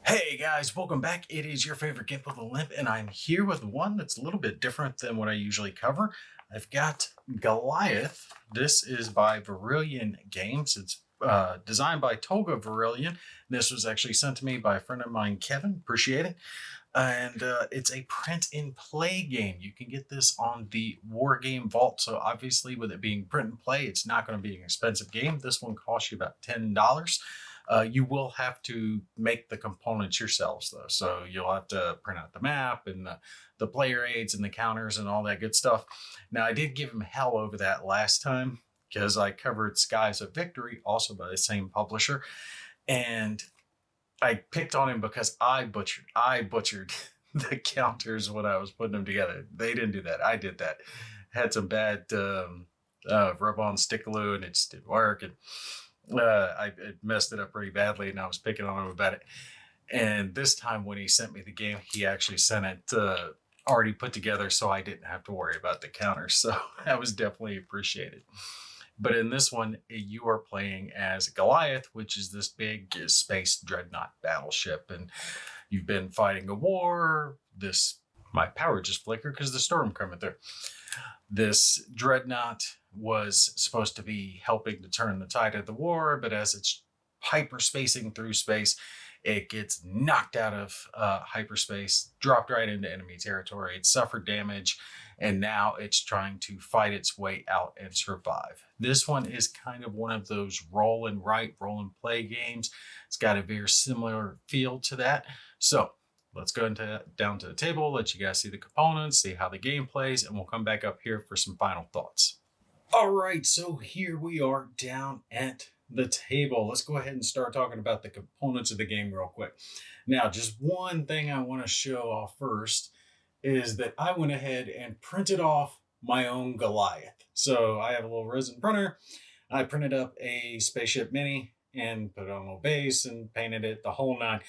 Hey guys, welcome back. It is your favorite Gimp with a Limp, and I'm here with one that's a little bit different than what I usually cover. I've got Goliath. This is by Verillion Games. It's designed by Tolga Verillion. This was actually sent to me by a friend of mine, Kevin. Appreciate it. And it's a print and play game. You can get this on the War Game Vault. So obviously, with it being print and play, it's not going to be an expensive game. This one costs you about $10. You will have to make the components yourselves, though. So you'll have to print out the map and the player aids and the counters and all that good stuff. Now, I did give him hell over that last time because I covered Skies of Victory, also by the same publisher. And I picked on him because I butchered the counters when I was putting them together. They didn't do that. I did that. Had some bad rub-on stick glue, and it just didn't work. And I messed it up pretty badly, and I was picking on him about it. And this time when he sent me the game, he actually sent it already put together, so I didn't have to worry about the counters. So that was definitely appreciated. But in this one, you are playing as Goliath, which is this big space dreadnought battleship. And you've been fighting a war. My power just flickered because the storm coming through. This dreadnought was supposed to be helping to turn the tide of the war, but as it's hyperspacing through space, it gets knocked out of hyperspace, dropped right into enemy territory. It suffered damage, and now it's trying to fight its way out and survive. This one is kind of one of those roll and write, roll and play games. It's got a very similar feel to that. So let's go down to the table, let you guys see the components, see how the game plays, and we'll come back up here for some final thoughts. All right, so here we are down at the table. Let's go ahead and start talking about the components of the game real quick. Now, just one thing I want to show off first is that I went ahead and printed off my own Goliath. So I have a little resin printer. I printed up a spaceship mini and put it on a little base and painted it the whole nine.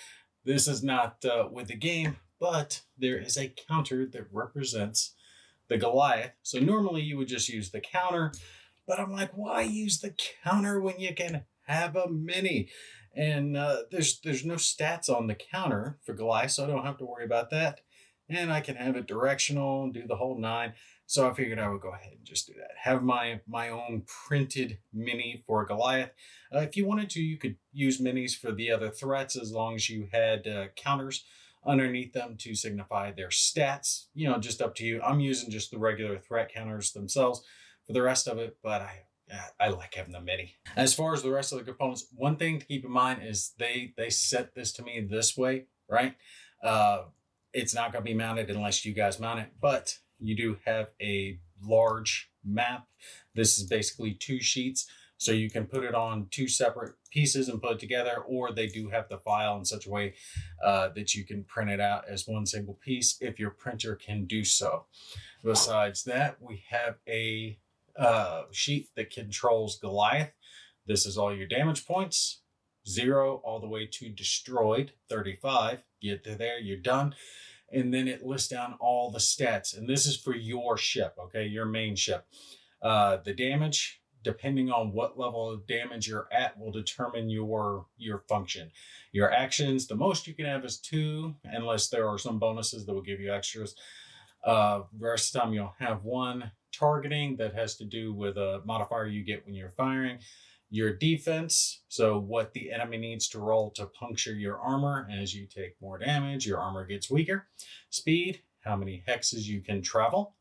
This is not with the game, but there is a counter that represents the Goliath. So normally you would just use the counter, but I'm like, why use the counter when you can have a mini? And there's no stats on the counter for Goliath, so I don't have to worry about that. And I can have it directional, do the whole nine. So I figured I would go ahead and just do that. Have my own printed mini for Goliath. If you wanted to, you could use minis for the other threats as long as you had counters underneath them to signify their stats. Just up to you. I'm using just the regular threat counters themselves for the rest of it, but I like having the mini. As far as the rest of the components, one thing to keep in mind is they set this to me this way, right? It's not going to be mounted unless you guys mount it, but you do have a large map. This is basically 2 sheets, so you can put it on 2 separate pieces and put it together, or they do have the file in such a way that you can print it out as one single piece if your printer can do so. Besides that, we have a sheet that controls Goliath. This is all your damage points, 0 all the way to destroyed, 35. Get to there, you're done. And then it lists down all the stats. And this is for your ship, okay? Your main ship. The damage, depending on what level of damage you're at, will determine your function. Your actions, the most you can have is 2, unless there are some bonuses that will give you extras. The rest of the time you'll have 1. Targeting, that has to do with a modifier you get when you're firing. Your defense, so what the enemy needs to roll to puncture your armor. As you take more damage, your armor gets weaker. Speed, how many hexes you can travel.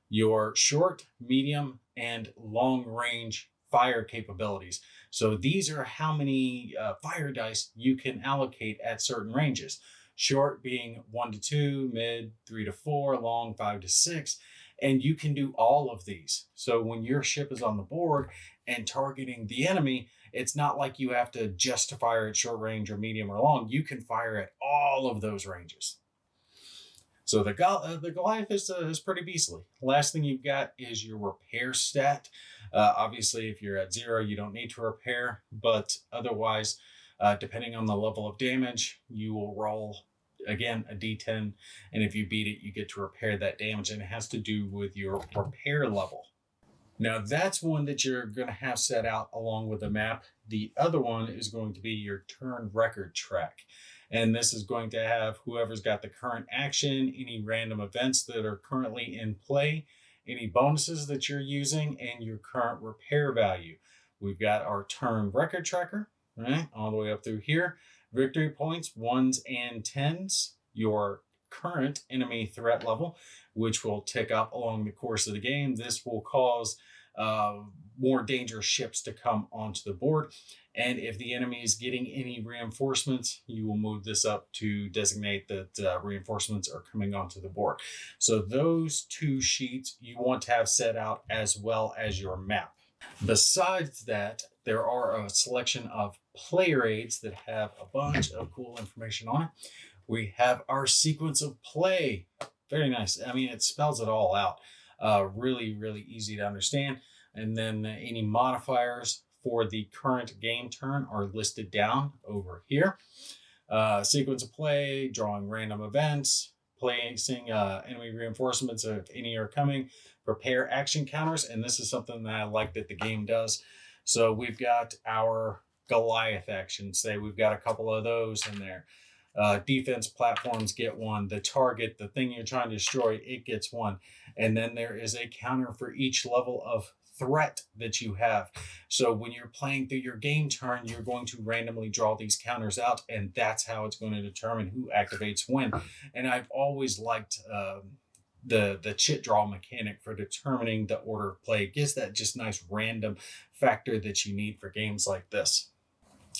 Your short, medium, and long range fire capabilities. So these are how many fire dice you can allocate at certain ranges. Short being 1 to 2, mid 3 to 4, long 5 to 6. And you can do all of these. So when your ship is on the board and targeting the enemy, it's not like you have to just fire at short range or medium or long. You can fire at all of those ranges. So the Goliath is pretty beastly. Last thing you've got is your repair stat. Obviously, if you're at 0, you don't need to repair. But otherwise, depending on the level of damage, you will roll again a d10, and if you beat it, you get to repair that damage, and it has to do with your repair level. Now that's one that you're going to have set out along with the map. The other one is going to be your turn record track, And this is going to have whoever's got the current action, any random events that are currently in play, any bonuses that you're using, and your current repair value. We've got our turn record tracker, right, all the way up through here. Victory points, 1s and 10s, your current enemy threat level, which will tick up along the course of the game. This will cause more dangerous ships to come onto the board. And if the enemy is getting any reinforcements, you will move this up to designate that reinforcements are coming onto the board. So those two sheets you want to have set out as well as your map. Besides that, there are a selection of player aids that have a bunch of cool information on it. We have our sequence of play. Very nice. I mean, it spells it all out. Really, really easy to understand. And then any modifiers for the current game turn are listed down over here. Sequence of play, drawing random events, placing enemy reinforcements if any are coming, prepare action counters, and this is something that I like that the game does. So we've got our Goliath action. Say we've got a couple of those in there. Defense platforms get one. The target, the thing you're trying to destroy, it gets one. And then there is a counter for each level of threat that you have. So when you're playing through your game turn, you're going to randomly draw these counters out, and that's how it's going to determine who activates when. And I've always liked the chit draw mechanic for determining the order of play. It gives that just nice random factor that you need for games like this.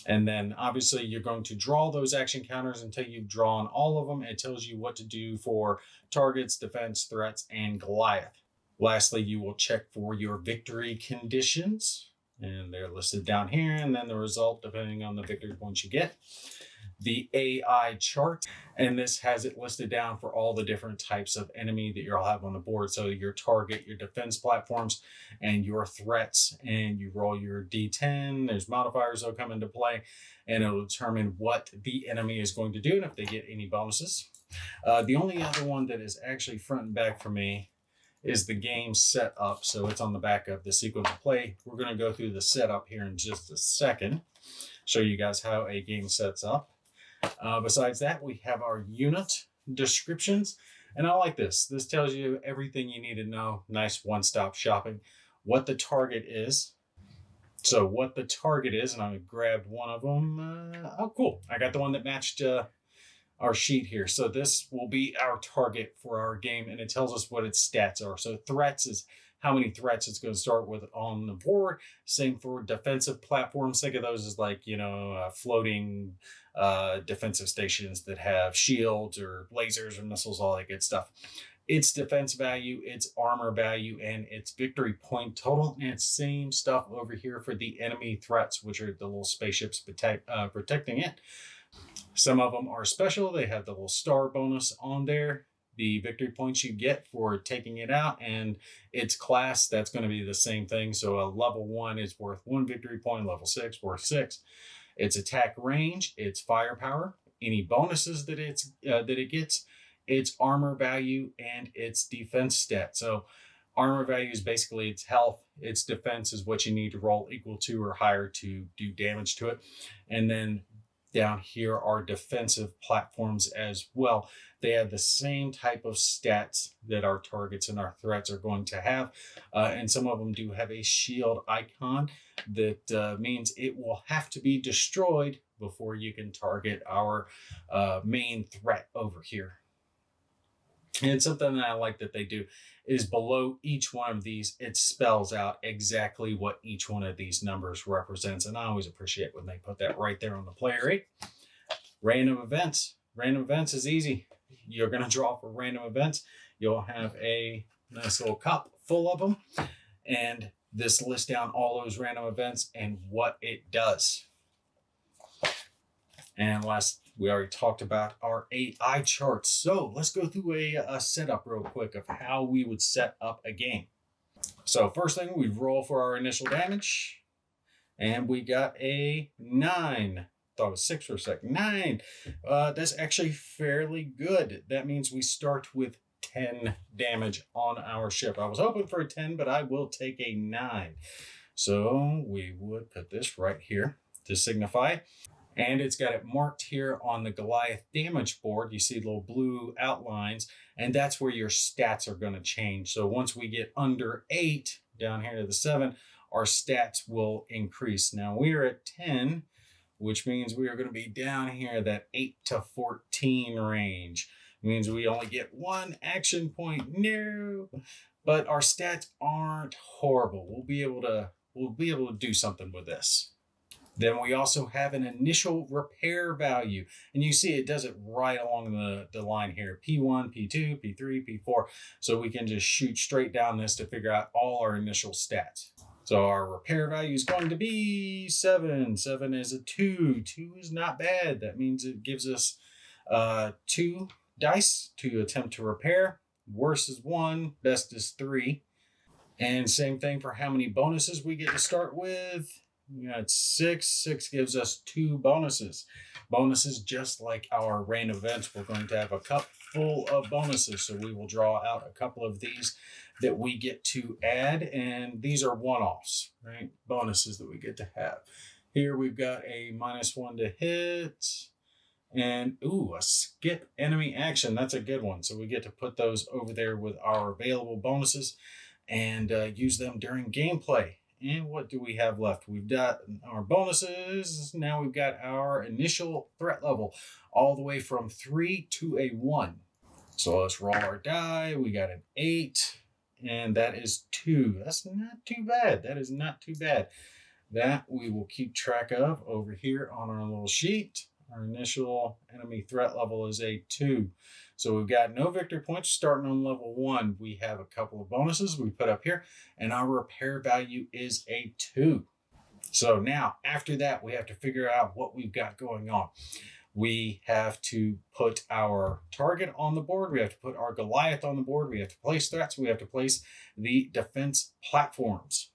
And then obviously you're going to draw those action counters until you've drawn all of them. It tells you what to do for targets, defense, threats, and Goliath. Lastly, you will check for your victory conditions, and they're listed down here, and then the result depending on the victory points you get. The AI chart, and this has it listed down for all the different types of enemy that you'll have on the board. So your target, your defense platforms, and your threats, and you roll your D10. There's modifiers that'll come into play, and it'll determine what the enemy is going to do and if they get any bonuses. The only other one that is actually front and back for me is the game setup. So it's on the back of the sequence of play. We're going to go through the setup here in just a second, show you guys how a game sets up. Besides that, we have our unit descriptions, and I like this. This tells you everything you need to know. Nice one-stop shopping. What the target is. So what the target is, and I grabbed one of them. Oh, cool. I got the one that matched our sheet here. So this will be our target for our game, and it tells us what its stats are. So threats is how many threats it's going to start with on the board. Same for defensive platforms. Think of those as like, floating defensive stations that have shields or lasers or missiles, all that good stuff. Its defense value, its armor value, and its victory point total. And it's same stuff over here for the enemy threats, which are the little spaceships protecting it. Some of them are special. They have the little star bonus on there. The victory points you get for taking it out, and its class, that's going to be the same thing. So a level 1 is worth 1 victory point, level 6 worth 6. Its attack range, its firepower, any bonuses that it gets, its armor value, and its defense stat. So armor value is basically its health. Its defense is what you need to roll equal to or higher to do damage to it. And then down here are defensive platforms as well. They have the same type of stats that our targets and our threats are going to have. And some of them do have a shield icon that means it will have to be destroyed before you can target our main threat over here. And something that I like that they do is below each one of these, it spells out exactly what each one of these numbers represents. And I always appreciate when they put that right there on the player aid. Random events. Random events is easy. You're going to draw for random events. You'll have a nice little cup full of them. And this lists down all those random events and what it does. And last, we already talked about our AI charts. So let's go through a setup real quick of how we would set up a game. So first thing, we roll for our initial damage. And we got a 9. Thought it was 6 for a sec. 9. That's actually fairly good. That means we start with 10 damage on our ship. I was hoping for a 10, but I will take a 9. So we would put this right here to signify. And it's got it marked here on the Goliath damage board. You see little blue outlines, and that's where your stats are going to change. So once we get under 8, down here to the 7, our stats will increase. Now we're at 10, which means we are going to be down here that 8 to 14 range. It means we only get 1 action point. No, but our stats aren't horrible. We'll be able to do something with this. Then we also have an initial repair value. And you see it does it right along the line here. P1, P2, P3, P4. So we can just shoot straight down this to figure out all our initial stats. So our repair value is going to be 7. 7 is a 2. 2 is not bad. That means it gives us 2 dice to attempt to repair. Worst is 1. Best is 3. And same thing for how many bonuses we get to start with. We got 6. 6 gives us 2 bonuses. Bonuses, just like our rain events, we're going to have a cup full of bonuses. So we will draw out a couple of these that we get to add. And these are one-offs, right? Bonuses that we get to have. Here we've got a -1 to hit. And, a skip enemy action. That's a good one. So we get to put those over there with our available bonuses and use them during gameplay. And what do we have left? We've got our bonuses. Now we've got our initial threat level all the way from 3 to a 1. So let's roll our die. We got an 8, and that is 2. That's not too bad. That is not too bad. That we will keep track of over here on our little sheet. Our initial enemy threat level is a 2. So we've got no victory points starting on level 1. We have a couple of bonuses we put up here, and our repair value is a 2. So now, after that, we have to figure out what we've got going on. We have to put our target on the board. We have to put our Goliath on the board. We have to place threats. We have to place the defense platforms.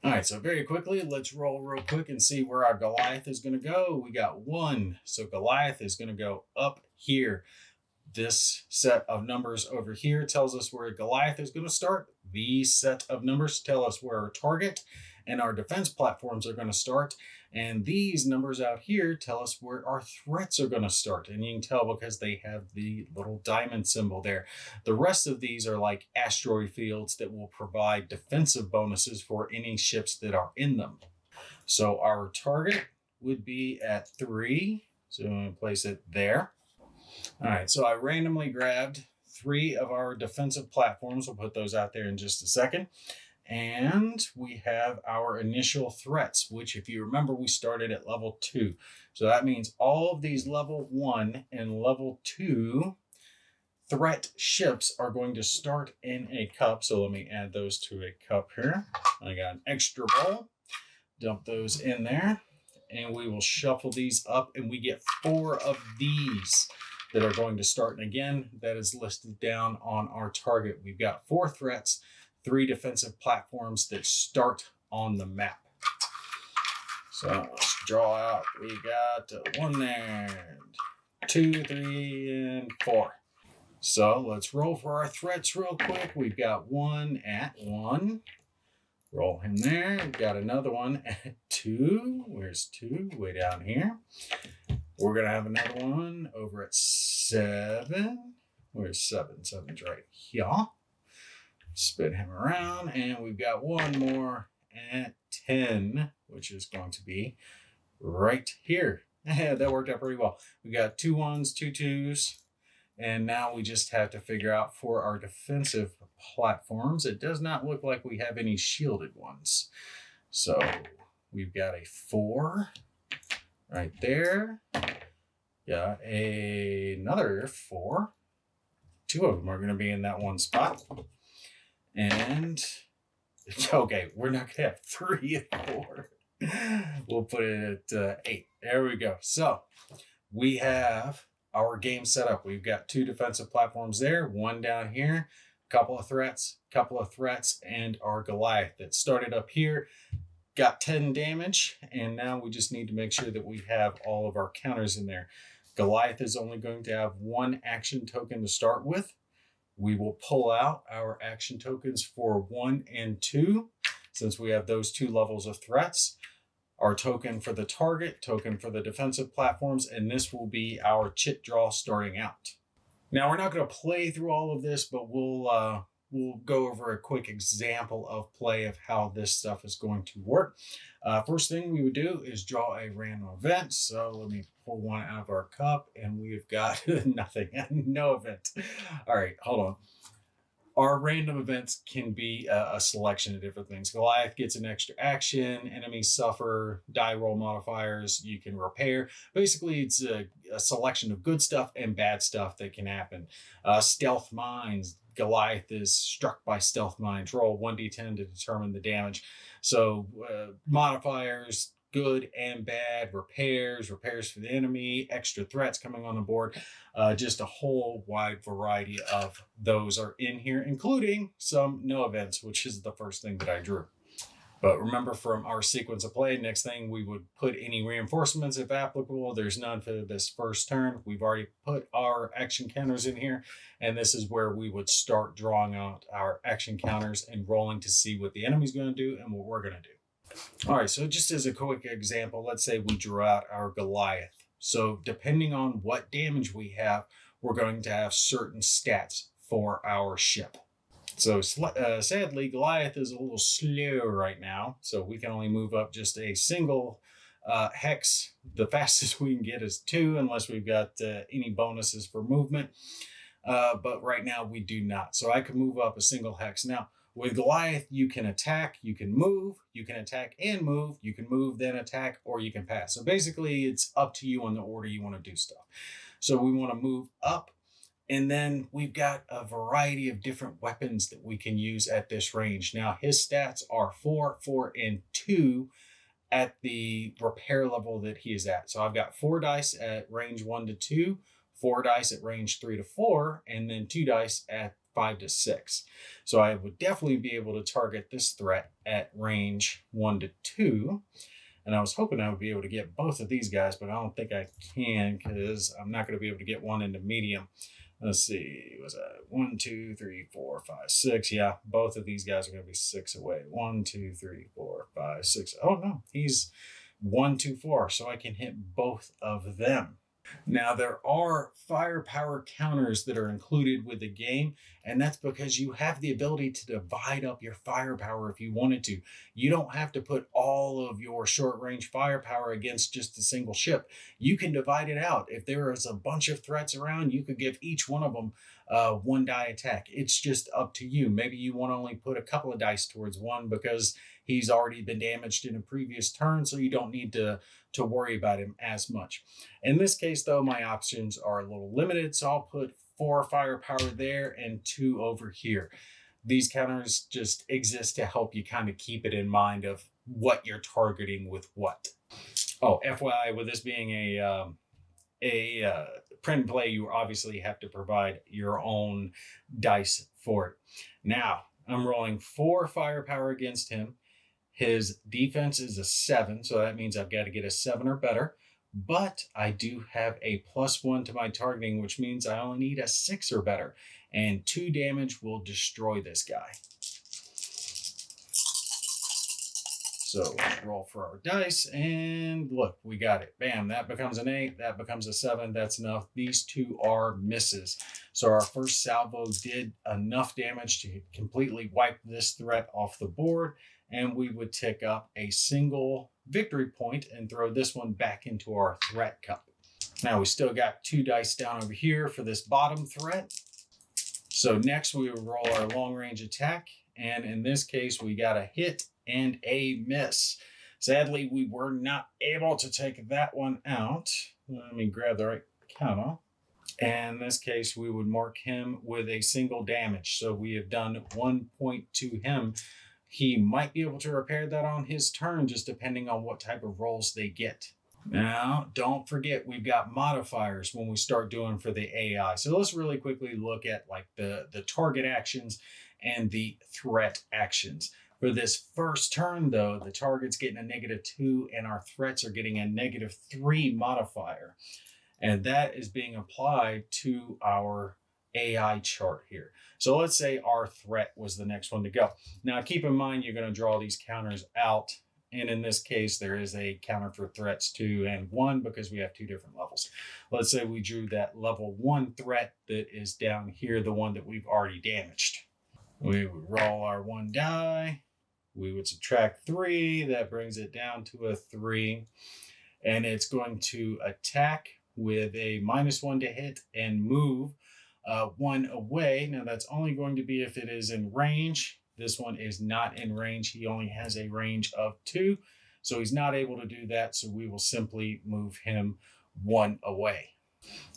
All right, so very quickly, let's roll real quick and see where our Goliath is going to go. We got 1. So Goliath is going to go up here. This set of numbers over here tells us where Goliath is going to start. These set of numbers tell us where our target and our defense platforms are going to start. And these numbers out here tell us where our threats are going to start. And you can tell because they have the little diamond symbol there. The rest of these are like asteroid fields that will provide defensive bonuses for any ships that are in them. So our target would be at 3. So I'm going to place it there. All right, so I randomly grabbed 3 of our defensive platforms. We'll put those out there in just a second. And we have our initial threats, which if you remember, we started at level 2. So that means all of these level 1 and level 2 threat ships are going to start in a cup. So let me add those to a cup here. I got an extra bowl. Dump those in there. And we will shuffle these up, and we get 4 of these that are going to start. And again, that is listed down on our target. We've got 4 threats, 3 defensive platforms that start on the map. So let's draw out. We got 1 there, 2, 3, and 4. So let's roll for our threats real quick. We've got 1 at 1. Roll him there. We've got another one at 2. Where's 2? Way down here. We're going to have another one over at 7. Where's 7? 7's right here. Spin him around. And we've got one more at 10, which is going to be right here. That worked out pretty well. We got 2 1s, 2 2s. And now we just have to figure out for our defensive platforms. It does not look like we have any shielded ones. So we've got a 4 right there. Got another 4. 2 of them are going to be in that one spot. And, okay, we're not going to have 3 and 4. We'll put it at 8. There we go. So we have our game set up. We've got 2 defensive platforms there, 1 down here, couple of threats, and our Goliath that started up here, got 10 damage, and now we just need to make sure that we have all of our counters in there. Goliath is only going to have 1 action token to start with. We will pull out our action tokens for 1 and 2, since we have those 2 levels of threats. our token for the target, token for the defensive platforms, and this will be our chit draw starting out. Now, we're not going to play through all of this, but we'll go over a quick example of play of how this stuff is going to work. First thing we would do is draw a random event. So let me pull one out of our cup, and we've got nothing, no event. All right, hold on. Our random events can be a selection of different things. Goliath gets an extra action, enemies suffer, die roll modifiers, you can repair. Basically, it's a selection of good stuff and bad stuff that can happen. Stealth mines, Goliath is struck by stealth mines. Roll 1d10 to determine the damage. So modifiers, good and bad, repairs for the enemy, extra threats coming on the board. Just a whole wide variety of those are in here, including some no events, which is the first thing that I drew. But remember, from our sequence of play, next thing we would put any reinforcements if applicable. There's none for this first turn. We've already put our action counters in here, and this is where we would start drawing out our action counters and rolling to see what the enemy's going to do and what we're going to do. All right, so just as a quick example, let's say we drew out our Goliath. So depending on what damage we have, we're going to have certain stats for our ship. So sadly, Goliath is a little slow right now, so we can only move up just a single hex. The fastest we can get is 2, unless we've got any bonuses for movement. But right now we do not. So I can move up a single hex. Now, with Goliath, you can attack, you can move, you can attack and move, you can move, then attack, or you can pass. So basically, it's up to you on the order you want to do stuff. So we want to move up, and then we've got a variety of different weapons that we can use at this range. Now, his stats are 4, 4, and 2 at the repair level that he is at. So I've got 4 dice at range 1 to 2, 4 dice at range 3 to 4, and then 2 dice at 5 to 6. So I would definitely be able to target this threat at range 1 to 2. And I was hoping I would be able to get both of these guys, but I don't think I can because I'm not going to be able to get one into medium. Let's see, was that 1, 2, 3, 4, 5, 6? Yeah, both of these guys are going to be 6 away. 1, 2, 3, 4, 5, 6. Oh no, he's 1, 2, 4, so I can hit both of them. Now, there are firepower counters that are included with the game, and that's because you have the ability to divide up your firepower if you wanted to. You don't have to put all of your short-range firepower against just a single ship. You can divide it out. If there is a bunch of threats around, you could give each one of them 1 die attack. It's just up to you. Maybe you want to only put a couple of dice towards one because he's already been damaged in a previous turn, so you don't need to worry about him as much. In this case, though, my options are a little limited, so I'll put 4 firepower there and 2 over here. These counters just exist to help you kind of keep it in mind of what you're targeting with what. Oh, FYI, with this being a print and play, you obviously have to provide your own dice for it. Now, I'm rolling 4 firepower against him. His defense is a 7, so that means I've got to get a 7 or better. But I do have a +1 to my targeting, which means I only need a 6 or better. And 2 damage will destroy this guy. So let's roll for our dice, and look, we got it. Bam, that becomes an 8, that becomes a 7, that's enough. These 2 are misses. So our first salvo did enough damage to completely wipe this threat off the board, and we would tick up a single victory point and throw this one back into our threat cup. Now we still got 2 dice down over here for this bottom threat. So next we will roll our long range attack, and in this case we got a hit and a miss. Sadly, we were not able to take that one out. Let me grab the right counter. And in this case, we would mark him with a single damage. So we have done 1 point to him. He might be able to repair that on his turn, just depending on what type of rolls they get. Now, don't forget, we've got modifiers when we start doing for the AI. So let's really quickly look at like the target actions and the threat actions. For this first turn, though, the target's getting a -2 and our threats are getting a -3 modifier. And that is being applied to our AI chart here. So let's say our threat was the next one to go. Now, keep in mind, you're going to draw these counters out And in this case, there is a counter for threats 2 and 1 because we have 2 different levels. Let's say we drew that level 1 threat that is down here, the one that we've already damaged. We would roll our 1 die. We would subtract 3. That brings it down to a 3. And it's going to attack with a -1 to hit and move 1 away. Now that's only going to be if it is in range. This one is not in range. He only has a range of 2. So he's not able to do that. So we will simply move him 1 away.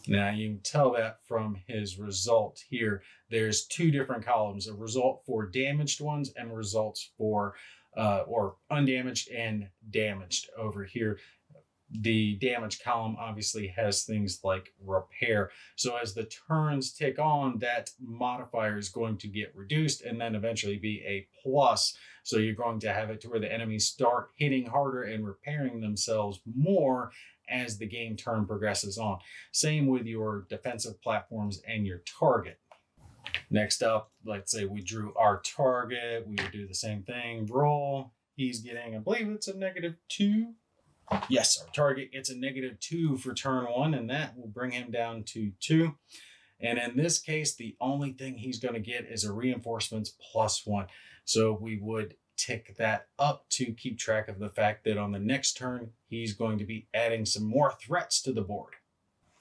Now you can tell that from his result here. There's 2 different columns, a result for damaged ones and results for or undamaged and damaged over here. The damage column obviously has things like repair. So as the turns tick on, that modifier is going to get reduced and then eventually be a plus. So you're going to have it to where the enemies start hitting harder and repairing themselves more as the game turn progresses on. Same with your defensive platforms and your target. Next up, let's say we drew our target. We would do the same thing, roll. He's getting, I believe it's a -2. Yes, our target gets a -2 for turn 1, and that will bring him down to 2. And in this case, the only thing he's going to get is a reinforcements +1. So we would tick that up to keep track of the fact that on the next turn, he's going to be adding some more threats to the board.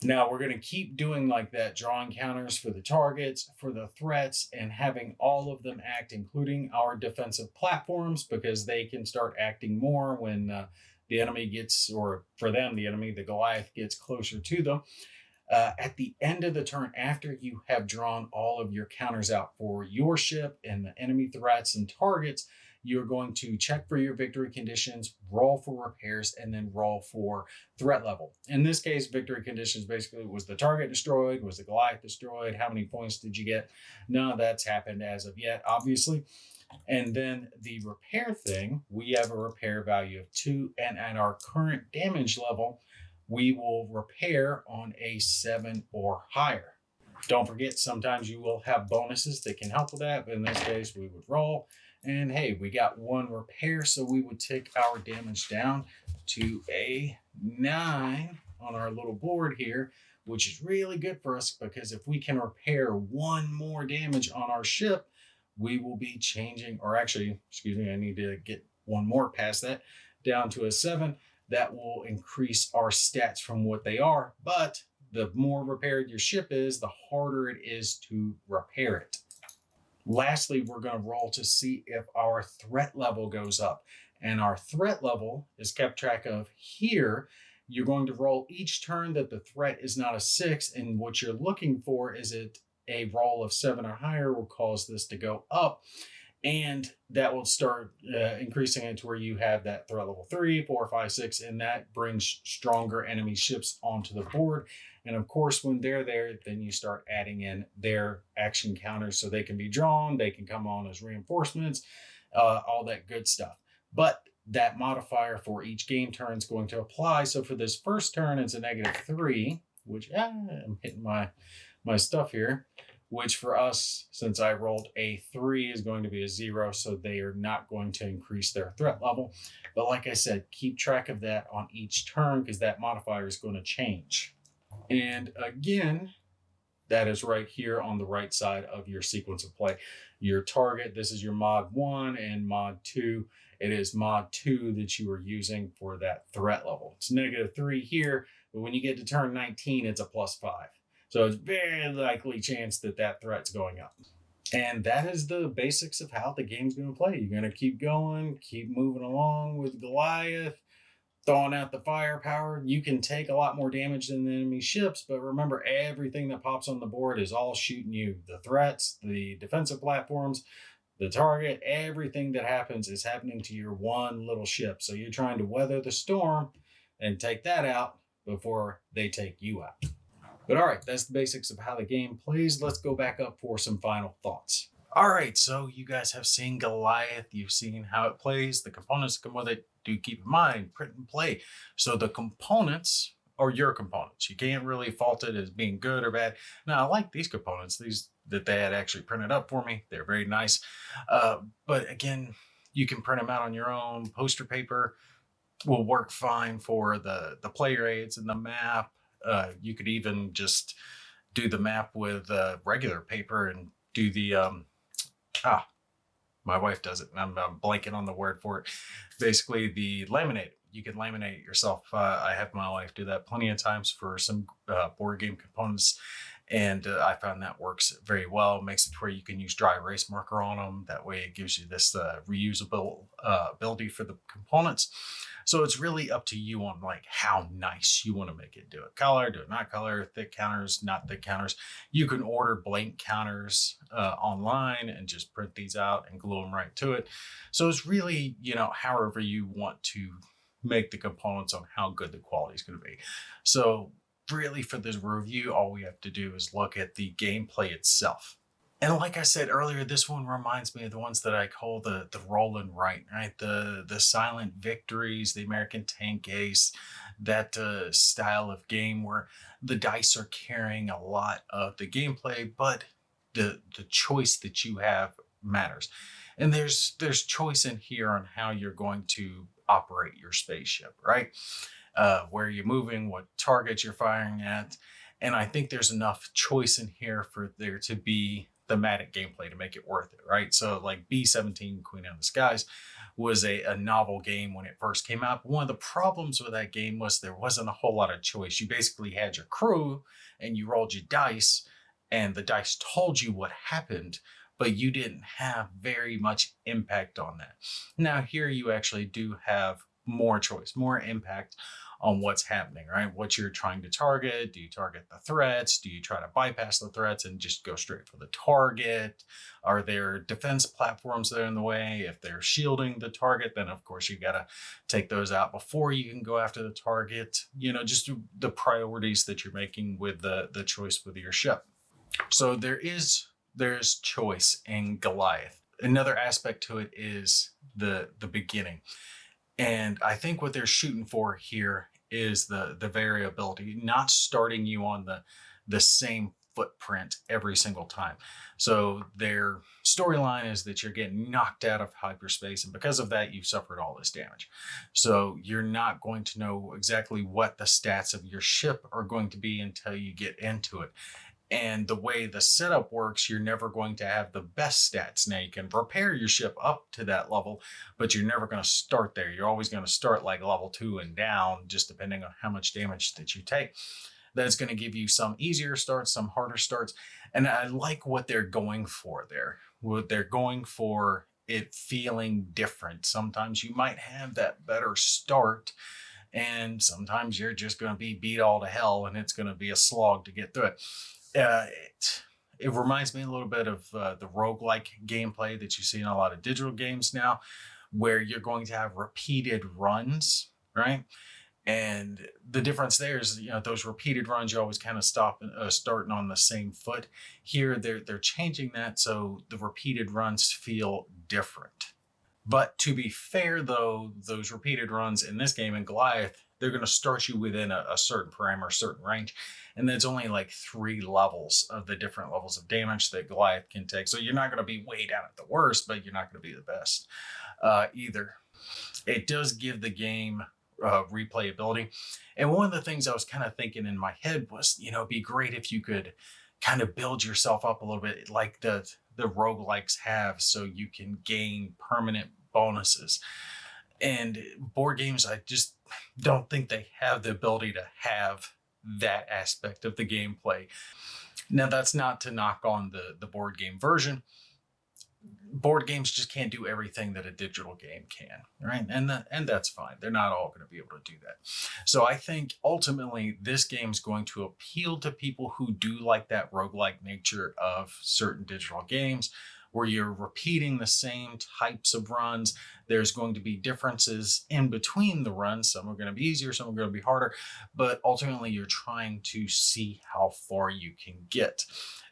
Now we're going to keep doing like that, drawing counters for the targets, for the threats, and having all of them act, including our defensive platforms, because they can start acting more when the enemy gets, or for them, the enemy, the Goliath, gets closer to them. At the end of the turn, after you have drawn all of your counters out for your ship and the enemy threats and targets, you're going to check for your victory conditions, roll for repairs, and then roll for threat level. In this case, victory conditions basically was the target destroyed, was the Goliath destroyed, how many points did you get? None of that's happened as of yet, obviously. And then the repair thing, we have a repair value of 2, and at our current damage level, we will repair on a 7 or higher. Don't forget, sometimes you will have bonuses that can help with that, but in this case, we would roll. And hey, we got 1 repair, so we would take our damage down to a 9 on our little board here, which is really good for us because if we can repair 1 more damage on our ship, we will be changing, or actually, excuse me, I need to get 1 more past that, down to a 7. That will increase our stats from what they are, but the more repaired your ship is, the harder it is to repair it. Lastly, we're going to roll to see if our threat level goes up. And our threat level is kept track of here. You're going to roll each turn that the threat is not a 6. And what you're looking for is it a roll of 7 or higher will cause this to go up. And that will start increasing it to where you have that threat level 3, 4, 5, 6. And that brings stronger enemy ships onto the board. And of course, when they're there, then you start adding in their action counters so they can be drawn, they can come on as reinforcements, all that good stuff. But that modifier for each game turn is going to apply. So for this first turn, it's a -3, which I'm hitting my stuff here, which for us, since I rolled a 3, is going to be a 0. So they are not going to increase their threat level. But like I said, keep track of that on each turn because that modifier is going to change. And again, that is right here on the right side of your sequence of play. Your target, this is your mod 1 and mod 2. It is mod 2 that you are using for that threat level. It's -3 here, but when you get to turn 19, it's a +5. So it's very likely chance that that threat's going up. And that is the basics of how the game's going to play. You're going to keep going, keep moving along with Goliath, throwing out the firepower. You can take a lot more damage than the enemy ships, but remember, everything that pops on the board is all shooting you. The threats, the defensive platforms, the target, everything that happens is happening to your one little ship. So you're trying to weather the storm and take that out before they take you out. But all right, that's the basics of how the game plays. Let's go back up for some final thoughts. All right, so you guys have seen Goliath. You've seen how it plays. The components that come with it. Do keep in mind, print and play. So the components are your components. You can't really fault it as being good or bad. Now, I like these components, these that they had actually printed up for me. They're very nice. But again, You can print them out on your own. Poster paper will work fine for the player aids and the map. You could even just do the map with regular paper and do the my wife does it, and I'm blanking on the word for it. Basically, the laminate. You can laminate it yourself. I have my wife do that plenty of times for some board game components, and I found that works very well. Makes it where you can use dry erase marker on them. That way, it gives you this reusable ability for the components. So it's really up to you on like how nice you want to make it. Do it color, do it not color, thick counters, not thick counters. You can order blank counters online and just print these out and glue them right to it. So it's really, however you want to make the components on how good the quality is going to be. So really for this review, all we have to do is look at the gameplay itself. And like I said earlier, this one reminds me of the ones that I call the roll and write, right? The silent victories, the American Tank Ace, that style of game where the dice are carrying a lot of the gameplay, but the choice that you have matters. And there's choice in here on how you're going to operate your spaceship, right? Where you're moving, what targets you're firing at. And I think there's enough choice in here for there to be thematic gameplay to make it worth it, right? So like B-17, Queen of the Skies, was a novel game when it first came out. One of the problems with that game was there wasn't a whole lot of choice. You basically had your crew and you rolled your dice and the dice told you what happened, but you didn't have very much impact on that. Now here you actually do have more choice, more impact on what's happening, right? What you're trying to target. Do you target the threats? Do you try to bypass the threats and just go straight for the target? Are there defense platforms that are in the way? If they're shielding the target, then of course you got to take those out before you can go after the target. Just the priorities that you're making with the choice with your ship. So there's choice in Goliath. Another aspect to it is the beginning. And I think what they're shooting for here is the variability, not starting you on the same footprint every single time. So their storyline is that you're getting knocked out of hyperspace, and because of that, you've suffered all this damage. So you're not going to know exactly what the stats of your ship are going to be until you get into it. And the way the setup works, you're never going to have the best stats. Now you can repair your ship up to that level, but you're never going to start there. You're always going to start like level 2 and down, just depending on how much damage that you take. That's going to give you some easier starts, some harder starts. And I like what they're going for there. What they're going for it feeling different. Sometimes you might have that better start, and sometimes you're just going to be beat all to hell and it's going to be a slog to get through it. It reminds me a little bit of the roguelike gameplay that you see in a lot of digital games now, where you're going to have repeated runs, right? And the difference there is, those repeated runs, you always kind of starting on the same foot. Here, they're changing that so the repeated runs feel different. But to be fair, though, those repeated runs in this game in Goliath, they're going to start you within a certain parameter, certain range. And there's only like 3 levels of the different levels of damage that Goliath can take. So you're not going to be way down at the worst, but you're not going to be the best either. It does give the game replayability. And one of the things I was kind of thinking in my head was, it'd be great if you could kind of build yourself up a little bit like the roguelikes have, so you can gain permanent bonuses. And board games, I just don't think they have the ability to have that aspect of the gameplay. Now, that's not to knock on the board game version. Board games just can't do everything that a digital game can, right? And that's fine. They're not all going to be able to do that. So I think ultimately this game is going to appeal to people who do like that roguelike nature of certain digital games, where you're repeating the same types of runs. There's going to be differences in between the runs. Some are going to be easier, some are going to be harder, but ultimately you're trying to see how far you can get.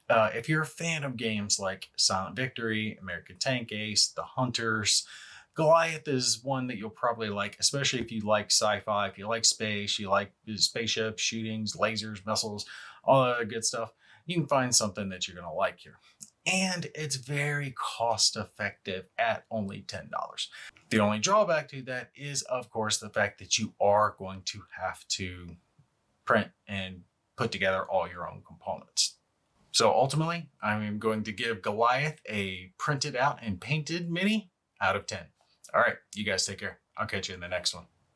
If you're a fan of games like Silent Victory, American Tank Ace, The Hunters, Goliath is one that you'll probably like, especially if you like sci-fi, if you like space, you like spaceships, shootings, lasers, missiles, all that good stuff. You can find something that you're going to like here. and it's very cost effective at only $10. The only drawback to that is, of course, the fact that you are going to have to print and put together all your own components. So ultimately, I'm going to give Goliath a printed out and painted mini out of 10. All right, you guys take care. I'll catch you in the next one.